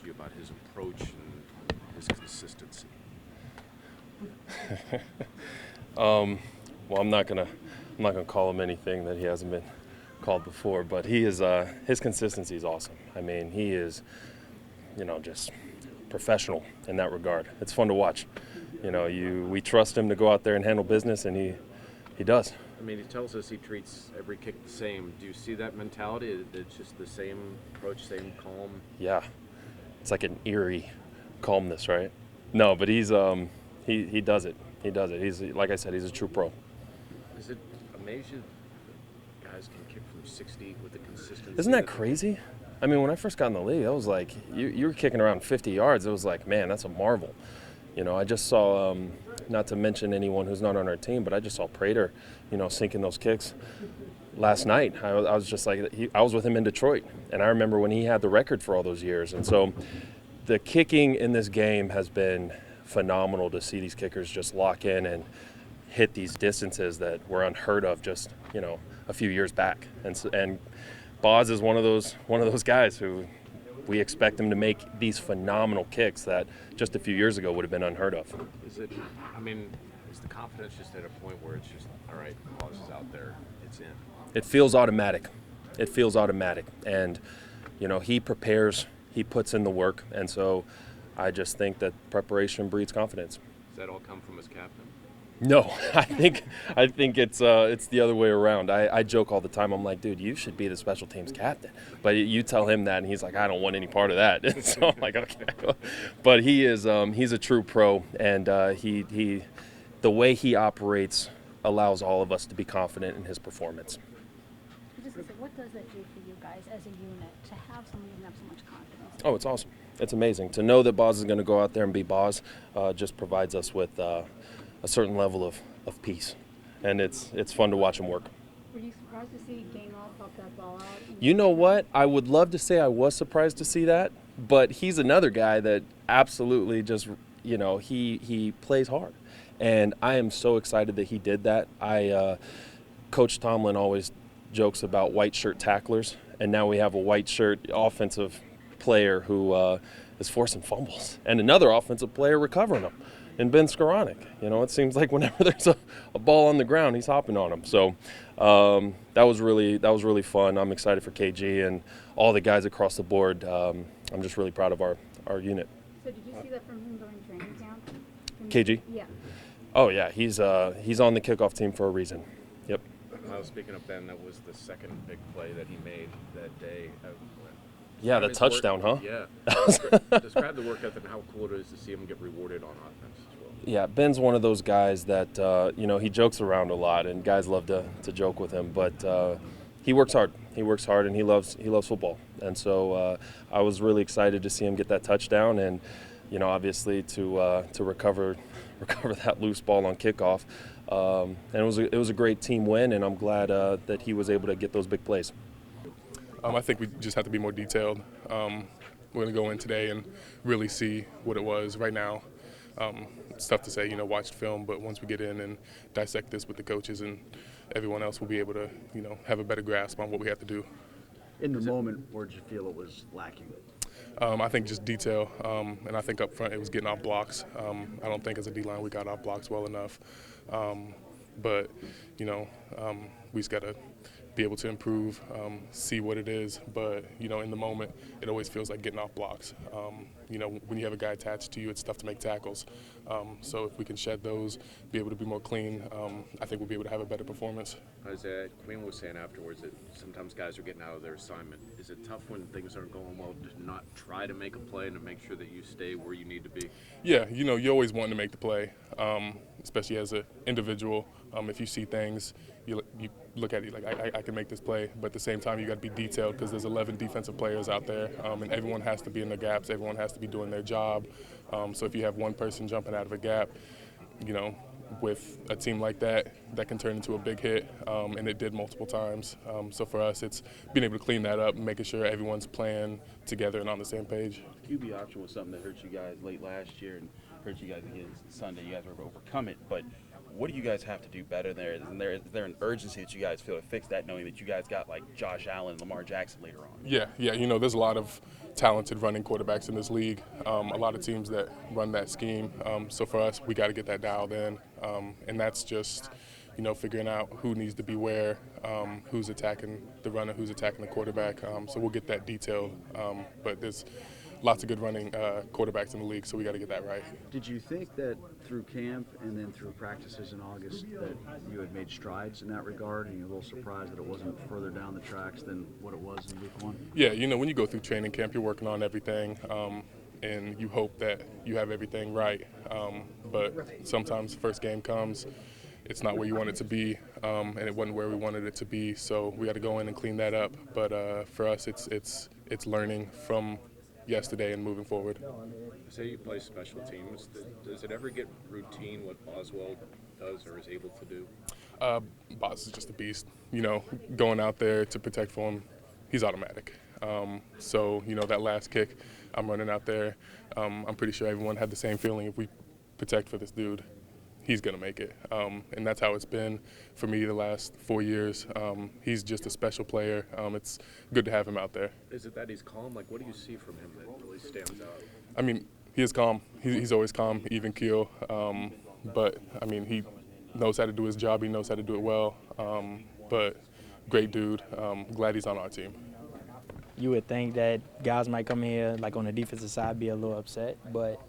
you about his approach and his consistency? Well, I'm not gonna call him anything that he hasn't been called before, but he is his consistency is awesome. I mean, he is, just professional in that regard. It's fun to watch. We trust him to go out there and handle business, and he does. I mean, he tells us he treats every kick the same. Do you see that mentality? It's just the same approach, same calm? Yeah, it's like an eerie calmness, right? No, but he's he does it. He does it. He's, like I said, he's a true pro. Does it amaze you that guys can kick from 60 with the consistency? Isn't that crazy? I mean, when I first got in the league, I was like, you were kicking around 50 yards. It was like, man, that's a marvel. I just saw, not to mention anyone who's not on our team, but I just saw Prater, sinking those kicks last night. I was just like, I was with him in Detroit, and I remember when he had the record for all those years. And so the kicking in this game has been phenomenal to see these kickers just lock in and hit these distances that were unheard of just, a few years back. And Boz is one of those guys who we expect him to make these phenomenal kicks that just a few years ago would have been unheard of. Is the confidence just at a point where it's just, all right, Boz is out there, it's in? It feels automatic. And, he prepares, he puts in the work. And so I just think that preparation breeds confidence. Does that all come from his captain? No, I think it's the other way around. I joke all the time. I'm like, dude, you should be the special teams captain. But you tell him that, and he's like, I don't want any part of that. So I'm like, okay. But he is he's a true pro, and he the way he operates allows all of us to be confident in his performance. What does that do for you guys as a unit to have someone who have so much confidence? Oh, it's awesome. It's amazing to know that Boz is going to go out there and be Boz. Just provides us with a certain level of peace, and it's fun to watch him work. Were you surprised to see Gainwell pop that ball out? You know what? I would love to say I was surprised to see that, but he's another guy that absolutely just, he plays hard, and I am so excited that he did that. Coach Tomlin always jokes about white shirt tacklers, and now we have a white shirt offensive player who is forcing fumbles, and another offensive player recovering them. And Ben Skoranek, it seems like whenever there's a ball on the ground, he's hopping on them. So that was really fun. I'm excited for KG and all the guys across the board. I'm just really proud of our unit. So did you see that from him during training camp? KG? Yeah. Oh yeah, he's on the kickoff team for a reason. Yep. Speaking of Ben, that was the second big play that he made that day. Yeah, the touchdown, huh? Yeah. Describe the work ethic and how cool it is to see him get rewarded on offense as well. Yeah, Ben's one of those guys that, he jokes around a lot, and guys love to joke with him, but he works hard. He works hard, and he loves football. And so I was really excited to see him get that touchdown and, obviously to recover that loose ball on kickoff. And it was a great team win, and I'm glad that he was able to get those big plays. I think we just have to be more detailed. We're going to go in today and really see what it was. Right now, it's tough to say, watch film, but once we get in and dissect this with the coaches and everyone else, we'll be able to, have a better grasp on what we have to do. In the moment, where did you feel it was lacking? I think just detail, and I think up front it was getting off blocks. I don't think as a D-line we got off blocks well enough. But, we just got to be able to improve, see what it is. But, in the moment, it always feels like getting off blocks. When you have a guy attached to you, it's tough to make tackles. So if we can shed those, be able to be more clean, I think we'll be able to have a better performance. Isaiah, Queen was saying afterwards that sometimes guys are getting out of their assignment. Is it tough when things aren't going well to not try to make a play and to make sure that you stay where you need to be? Yeah, you always want to make the play, especially as an individual. If you see things, you look at it like, I can make this play, but at the same time you got to be detailed because there's 11 defensive players out there, and everyone has to be in the gaps, everyone has to be doing their job. So if you have one person jumping out of a gap, with a team like that can turn into a big hit, and it did multiple times. So for us, it's being able to clean that up and making sure everyone's playing together and on the same page. QB option was something that hurt you guys late last year and hurt you guys again Sunday. You guys were able to overcome it, but what do you guys have to do better there? Is there an urgency that you guys feel to fix that, knowing that you guys got like Josh Allen and Lamar Jackson later on? Yeah. There's a lot of talented running quarterbacks in this league. A lot of teams that run that scheme. So for us, we got to get that dialed in, and that's just, figuring out who needs to be where, who's attacking the runner, who's attacking the quarterback. So we'll get that detailed. But there's lots of good running quarterbacks in the league, so we got to get that right. Did you think that through camp and then through practices in August that you had made strides in that regard, and you're a little surprised that it wasn't further down the tracks than what it was in week one? Yeah, when you go through training camp, you're working on everything, and you hope that you have everything right. But sometimes the first game comes, it's not where you want it to be, and it wasn't where we wanted it to be. So we got to go in and clean that up. But for us, it's learning from yesterday and moving forward. Say you play special teams, does it ever get routine what Boswell does or is able to do? Boz is just a beast. Going out there to protect for him, he's automatic. So that last kick, I'm running out there. I'm pretty sure everyone had the same feeling. If we protect for this dude, he's going to make it. And that's how it's been for me the last 4 years. He's just a special player. It's good to have him out there. Is it that he's calm? Like, what do you see from him that really stands out? I mean, he is calm. He's always calm, even keel. But, he knows how to do his job. He knows how to do it well. But great dude. Glad he's on our team. You would think that guys might come here, like on the defensive side, be a little upset. But,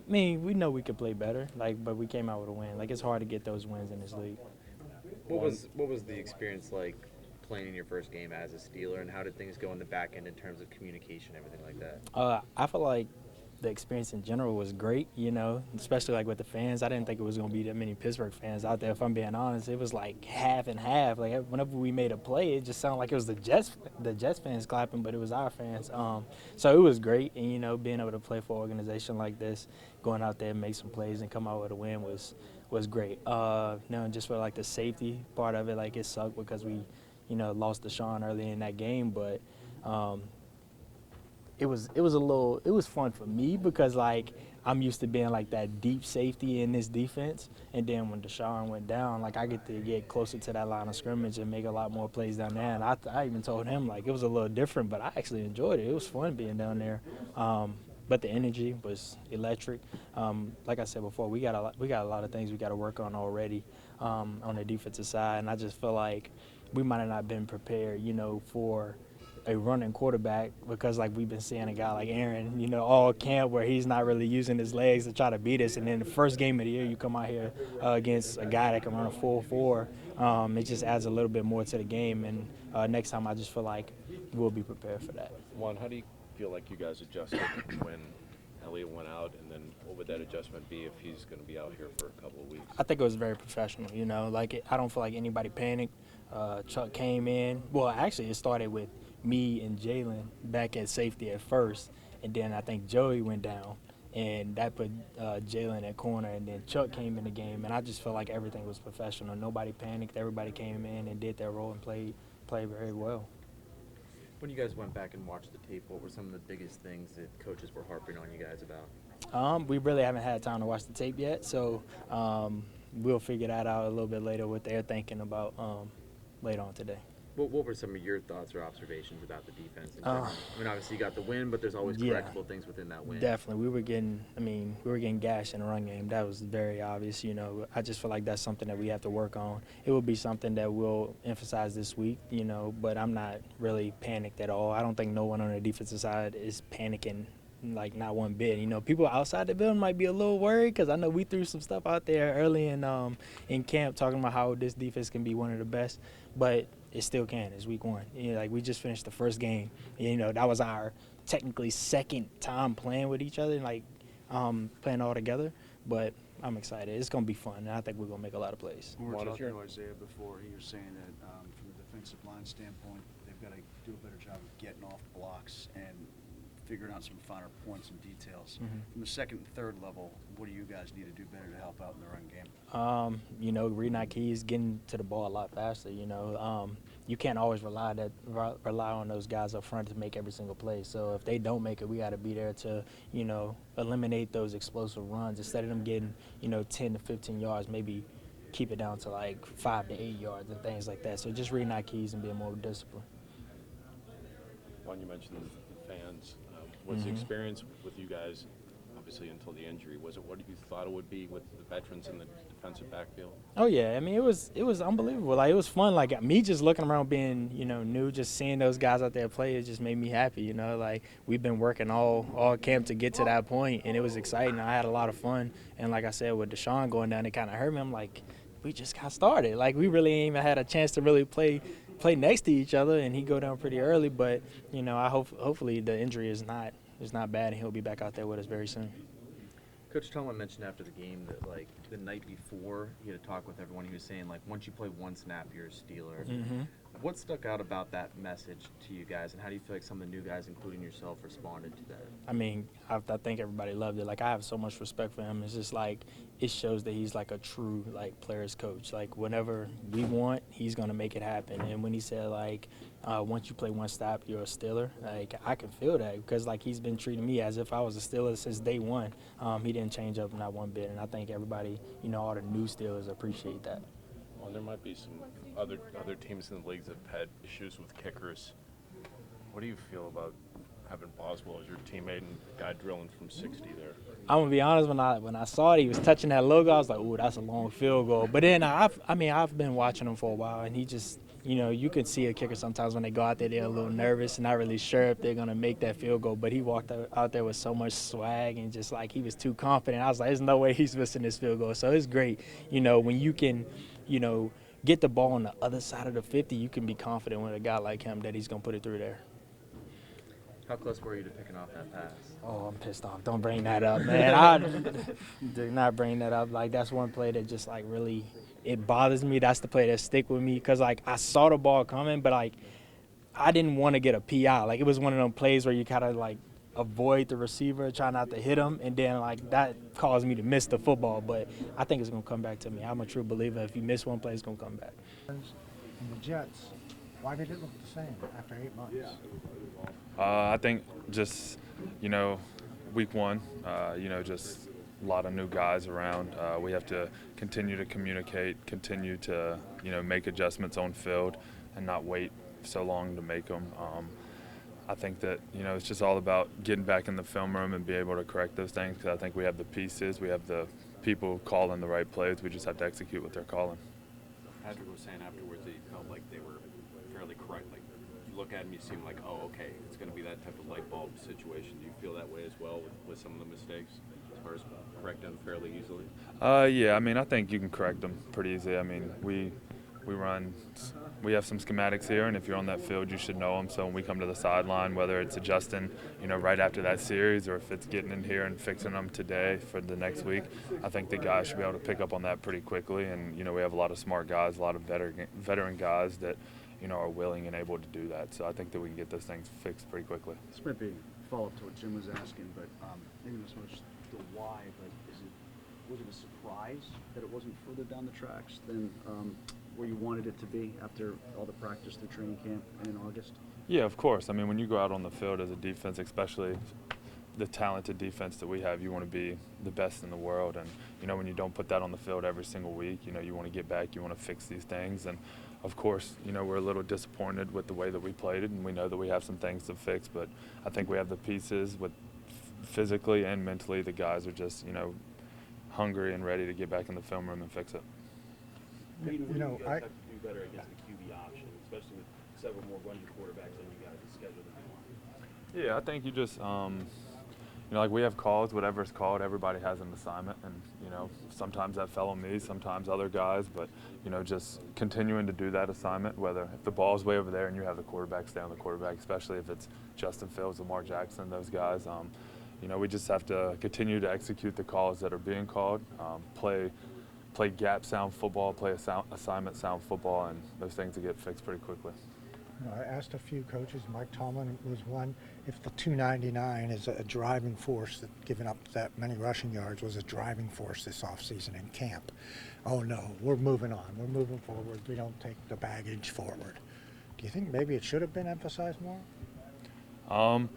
we know we could play better, but we came out with a win. It's hard to get those wins in this league. What was the experience like playing in your first game as a Steeler, and how did things go in the back end in terms of communication, everything like that? I feel like the experience in general was great, especially with the fans. I didn't think it was going to be that many Pittsburgh fans out there, if I'm being honest. It was half and half. Whenever we made a play, it just sounded like it was the Jets fans clapping, but it was our fans. So it was great, and being able to play for an organization like this, going out there and make some plays and come out with a win was great. Just for the safety part of it, it sucked because we, lost Deshaun early in that game, but it was fun for me because I'm used to being that deep safety in this defense, and then when Deshaun went down, I get to get closer to that line of scrimmage and make a lot more plays down there. And I even told him it was a little different, but I actually enjoyed it. It was fun being down there. But the energy was electric. Like I said before, we got a lot of things we got to work on already on the defensive side, and I just feel like we might have not been prepared, for a running quarterback because we've been seeing a guy like Aaron, all camp where he's not really using his legs to try to beat us. And then the first game of the year, you come out here against a guy that can run a 4.4. It just adds a little bit more to the game. And next time, I just feel like we'll be prepared for that. Juan, how do you feel like you guys adjusted when Elliott went out, and then what would that adjustment be if he's going to be out here for a couple of weeks? I think it was very professional, I don't feel like anybody panicked. Chuck came in. Well, actually, it started with me and Jalen back at safety at first, and then I think Joey went down, and that put Jalen at corner, and then Chuck came in the game, and I just felt like everything was professional. Nobody panicked. Everybody came in and did their role and played very well. When you guys went back and watched the tape, what were some of the biggest things that coaches were harping on you guys about? We really haven't had time to watch the tape yet, so we'll figure that out a little bit later what they're thinking about later on today. What were some of your thoughts or observations about the defense? Obviously you got the win, but there's always correctable things within that win. Definitely, we were getting gashed in the run game. That was very obvious. I just feel like that's something that we have to work on. It will be something that we'll emphasize this week. But I'm not really panicked at all. I don't think no one on the defensive side is panicking. Not one bit. People outside the building might be a little worried because I know we threw some stuff out there early in camp talking about how this defense can be one of the best, but it still can. It's week one. We just finished the first game. That was our technically second time playing with each other, playing all together. But I'm excited. It's going to be fun, and I think we're going to make a lot of plays. We were talking to Isaiah before. He was saying that from the defensive line standpoint, they've got to do a better job of getting off blocks and figuring out some finer points and details. Mm-hmm. From the second and third level, what do you guys need to do better to help out in the run game? Reading our keys, getting to the ball a lot faster. You can't always rely on those guys up front to make every single play. So if they don't make it, we got to be there to, eliminate those explosive runs. Instead of them getting, 10 to 15 yards, maybe keep it down to 5 to 8 yards and things like that. So just reading our keys and being more disciplined. Juan, you mentioned the fans. Was the Mhm. experience with you guys, obviously until the injury, was it what you thought it would be with the veterans in the defensive backfield? Oh yeah, I mean it was unbelievable. Like it was fun. Like me just looking around, being new, just seeing those guys out there play, it just made me happy. Like we've been working all camp to get to that point, and it was exciting. I had a lot of fun, and like I said, with Deshaun going down, it kind of hurt me. I'm like, we just got started. Like we really ain't even had a chance to really play next to each other, and he go down pretty early. But I hopefully the injury is not bad, and he'll be back out there with us very soon. Coach Tomlin mentioned after the game that, like, the night before he had a talk with everyone, he was saying, like, once you play one snap, you're a Steeler. Mm-hmm. What stuck out about that message to you guys, and how do you feel like some of the new guys, including yourself, responded to that? I mean, I think everybody loved it. Like, I have so much respect for him. It's just like it shows that he's like a true players coach. Like whenever we want, he's gonna make it happen. And when he said once you play one snap, you're a Steeler, like I can feel that because he's been treating me as if I was a Steeler since day one. He didn't change up not one bit, and I think everybody, all the new Steelers appreciate that. Well, there might be some other teams in the leagues that have had issues with kickers. What do you feel about having Boswell as your teammate and guy drilling from 60 there? I'm gonna be honest. When I saw it, he was touching that logo. I was like, "Ooh, that's a long field goal." But then I've been watching him for a while, and he just, you can see a kicker sometimes when they go out there, they're a little nervous and not really sure if they're gonna make that field goal. But he walked out there with so much swag and just he was too confident. I was like, "There's no way he's missing this field goal." So it's great, when you can, get the ball on the other side of the 50, you can be confident with a guy like him that he's gonna put it through there. How close were you to picking off that pass? Oh, I'm pissed off. Don't bring that up, man. Do not bring that up. That's one play that just really, it bothers me. That's the play that stick with me because I saw the ball coming, but I didn't want to get a PI. It was one of them plays where you kind of avoid the receiver, try not to hit him, and then that caused me to miss the football. But I think it's gonna come back to me. I'm a true believer. If you miss one play, it's gonna come back. And the Jets, why did it look the same after 8 months? I think just, week one, just a lot of new guys around. We have to continue to communicate, continue to, make adjustments on field and not wait so long to make them. I think that, it's just all about getting back in the film room and be able to correct those things because I think we have the pieces, we have the people calling the right plays. We just have to execute what they're calling. Patrick was saying afterwards that he felt like they were fairly correct. You look at him, you seem like, oh, okay, it's going to be that type of light bulb situation. Do you feel that way as well with some of the mistakes as far as correcting them fairly easily? Yeah, I think you can correct them pretty easily. We have some schematics here, and if you're on that field, you should know them. So when we come to the sideline, whether it's adjusting, right after that series, or if it's getting in here and fixing them today for the next week, I think the guys should be able to pick up on that pretty quickly. And we have a lot of smart guys, a lot of veteran guys that are willing and able to do that. So I think that we can get those things fixed pretty quickly. This might be a follow-up to what Jim was asking, but maybe not so much the why, but was it a surprise that it wasn't further down the tracks than where you wanted it to be after all the practice through training camp and in August? Yeah, of course. When you go out on the field as a defense, especially the talented defense that we have, you want to be the best in the world. And, when you don't put that on the field every single week, you want to get back, you want to fix these things. And, of course, we're a little disappointed with the way that we played it, and we know that we have some things to fix. But I think we have the pieces with physically and mentally. The guys are just, hungry and ready to get back in the film room and fix it. I mean, you know, I have to do better against the QB option, especially with several more running quarterbacks than you guys have scheduled in the line. Yeah, I think you just, like we have calls, whatever it's called, everybody has an assignment, and sometimes that fell on me, sometimes other guys, but just continuing to do that assignment, whether if the ball's way over there and you have the quarterback, stay on the quarterback, especially if it's Justin Fields, Lamar Jackson, those guys. We just have to continue to execute the calls that are being called, play gap sound football, play assignment sound football, and those things will get fixed pretty quickly. I asked a few coaches. Mike Tomlin was one. If the 299 is a driving force, that giving up that many rushing yards was a driving force this offseason in camp. Oh no, we're moving on. We're moving forward. We don't take the baggage forward. Do you think maybe it should have been emphasized more? Kind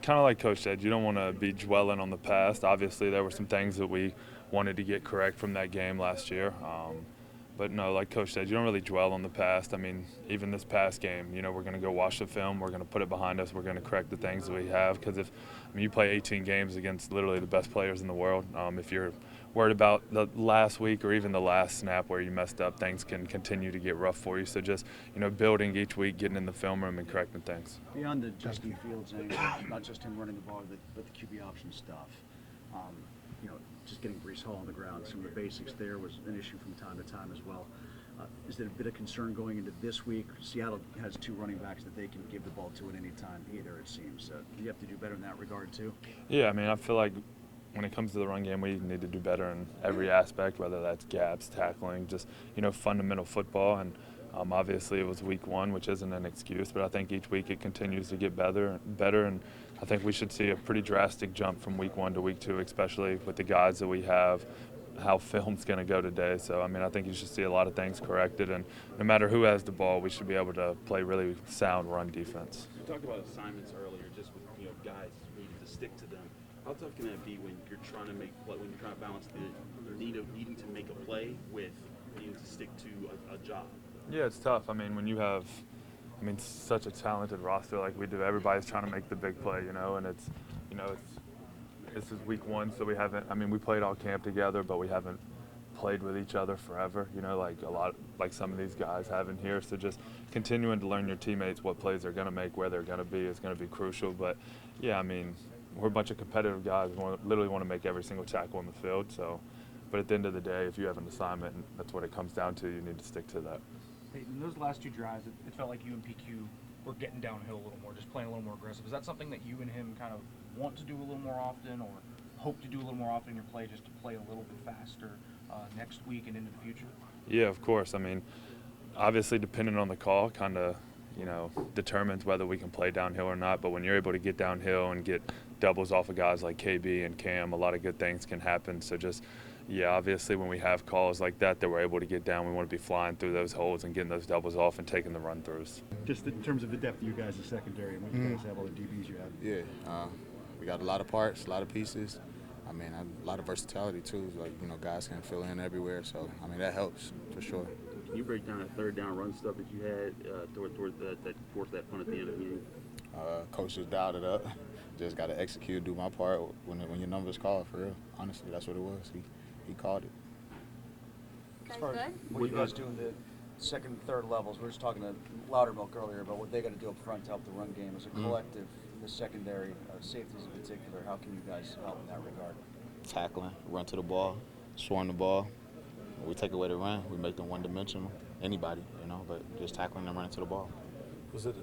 of like Coach said, you don't want to be dwelling on the past. Obviously, there were some things that we wanted to get correct from that game last year. But no, like Coach said, you don't really dwell on the past. I mean, even this past game, you know, we're going to go watch the film. We're going to put it behind us. We're going to correct the things that we have. Because you play 18 games against literally the best players in the world. If you're worried about the last week or even the last snap where you messed up, things can continue to get rough for you. So just, you know, building each week, getting in the film room and correcting things. Beyond the Justin Fields angle, not just him running the ball, but the QB option stuff. You know, just getting Breece Hall on the ground, some of the basics there was an issue from time to time as well. Is there a bit of concern going into this week? Seattle has 2 running backs that they can give the ball to at any time either, it seems. Do you have to do better in that regard too? Yeah, I mean, I feel like when it comes to the run game, we need to do better in every aspect, whether that's gaps, tackling, just, you know, fundamental football. And obviously it was week 1, which isn't an excuse, but I think each week it continues to get better, and I think we should see a pretty drastic jump from week 1 to week 2, especially with the guys that we have, how film's going to go today. So, I mean, I think you should see a lot of things corrected, and no matter who has the ball, we should be able to play really sound run defense. You talked about assignments earlier, just with, you know, guys needing to stick to them. How tough can that be when you're trying to balance the needing to make a play with needing to stick to a job? Yeah, it's tough. I mean, when you have, such a talented roster like we do, everybody's trying to make the big play, you know, and it's, you know, this is week 1, so we haven't, we played all camp together, but we haven't played with each other forever, you know, like some of these guys have in here. So just continuing to learn your teammates, what plays they're going to make, where they're going to be is going to be crucial. But yeah, we're a bunch of competitive guys. We literally want to make every single tackle on the field. So, but at the end of the day, if you have an assignment, and that's what it comes down to, you need to stick to that. Payton, those last 2 drives, it felt like you and PQ were getting downhill a little more, just playing a little more aggressive. Is that something that you and him kind of want to do a little more often, or hope to do a little more often in your play, just to play a little bit faster next week and into the future? Yeah, of course. Obviously, depending on the call, kind of, you know, determines whether we can play downhill or not. But when you're able to get downhill and get doubles off of guys like KB and Cam, a lot of good things can happen. So just, yeah, obviously when we have calls like that we're able to get down, we want to be flying through those holes and getting those doubles off and taking the run-throughs. Just in terms of the depth of you guys' secondary and what you guys have, all the DBs you have. Yeah, we got a lot of parts, a lot of pieces. A lot of versatility too. Like, you know, guys can fill in everywhere. So, that helps for sure. Can you break down that 3rd down run stuff that you had toward that forced that punt at the end of the game? Coach just dialed it up. Just got to execute, do my part when your number's called, for real. Honestly, that's what it was. He called it. Guys, good? What do you guys do in the 2nd and 3rd levels? We were just talking to Loudermilk earlier about what they got to do up front to help the run game as a collective. The secondary, safeties in particular, how can you guys help in that regard? Tackling, run to the ball, swarm the ball. We take away the run, we make them one-dimensional. Anybody, you know, but just tackling and running to the ball. Was it,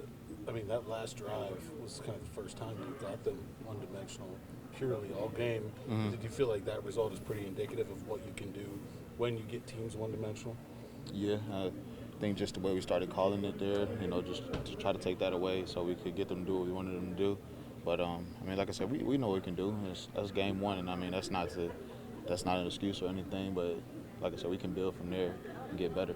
that last drive was kind of the first time you got them one-dimensional purely all game. Did you feel like that result is pretty indicative of what you can do when you get teams one-dimensional? Yeah, I think just the way we started calling it there, you know, just to try to take that away so we could get them to do what we wanted them to do. But, like I said, we know what we can do. That's game 1, and, that's not an excuse or anything. But, like I said, we can build from there and get better.